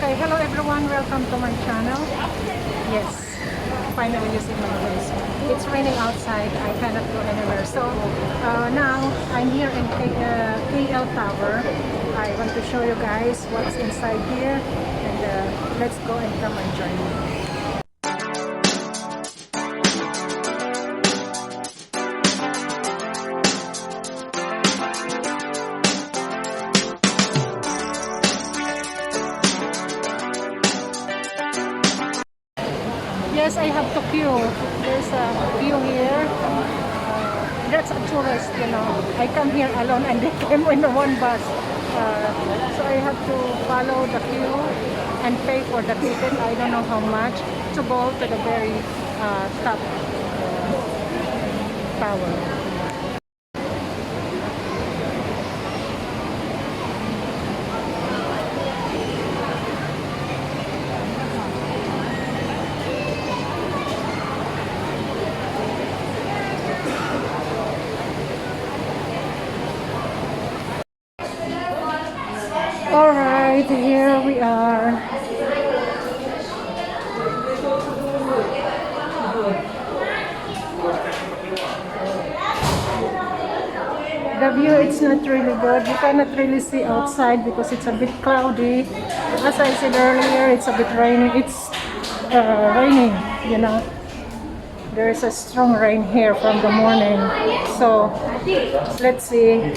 Okay, hello everyone, welcome to my channel. Yes, finally using my voice. It's raining outside, I cannot go anywhere. So now I'm here in KL Tower. I want to show you guys what's inside here, and let's go and come and join me. Yes, I have to queue. There's a queue here. That's a tourist, you know. I come here alone and they came in one bus. So I have to follow the queue and pay for the ticket. I don't know how much to go to the very top tower. Alright, here we are. The view, it's not really good. You cannot really see outside because it's a bit cloudy. As I said earlier, it's a bit raining. It's raining, you know. There is a strong rain here from the morning. So, let's see.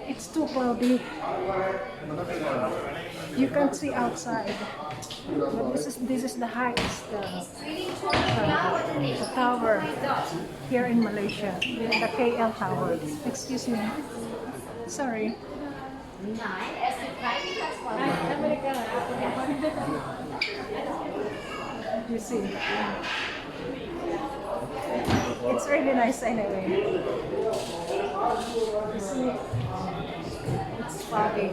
It's too cloudy. You can't see outside. But this is the highest the tower here in Malaysia, the KL Tower. Excuse me. Sorry. You see, it's really nice anyway. You see, it's foggy.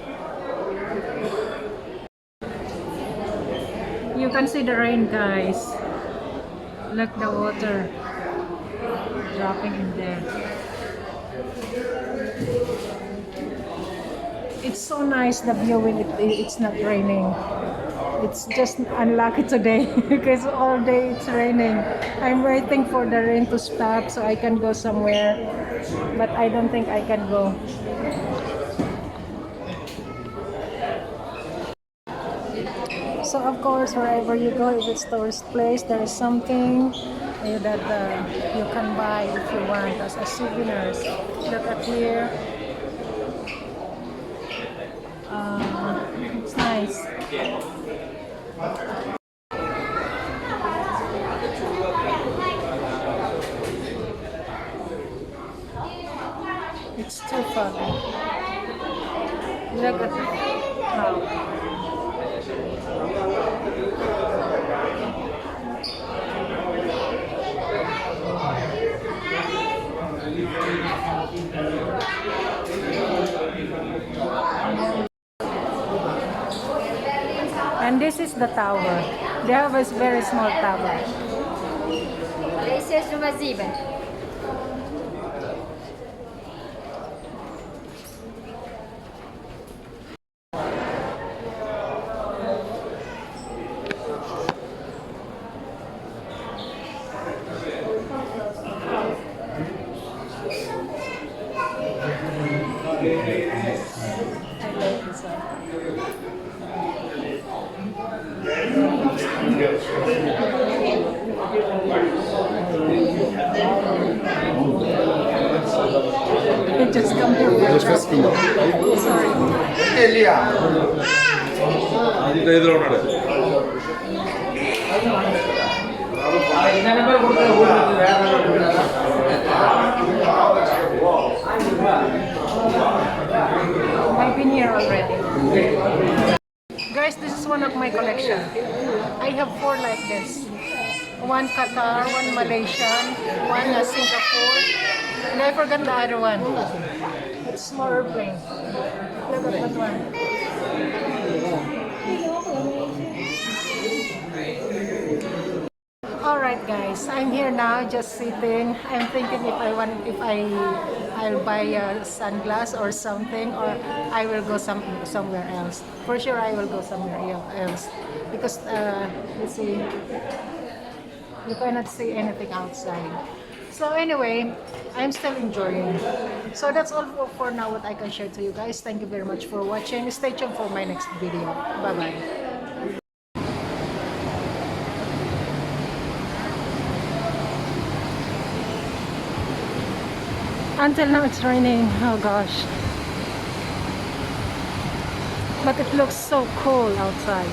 You can see the rain, guys. Look, the water dropping in there. It's so nice, the view when it's not raining. It's just unlucky today because all day it's raining. I'm waiting for the rain to stop so I can go somewhere, but I don't think I can go. So of course, wherever you go, if it's tourist place, there is something that you can buy if you want as a souvenirs. Look at here. It's nice. It's too foggy. Look at how. And this is the tower. They have a very small tower. Esse é Nummer 7. It just come here. Sorry. I've been here already. Guys, this is one of my collection. I have 4 like this. One Qatar, one Malaysian, one Singapore, and I forgot the other one. It's smaller plane. Look at that one. Alright guys, I'm here now just sitting. I'm thinking I'll buy a sunglass or something, or I will go somewhere else. For sure I will go somewhere else because let's see, you cannot see anything outside. So anyway, I'm still enjoying. So that's all for now what I can share to you guys. Thank you very much for watching. Stay tuned for my next video. Bye bye. Until now it's raining, oh gosh. But it looks so cool outside.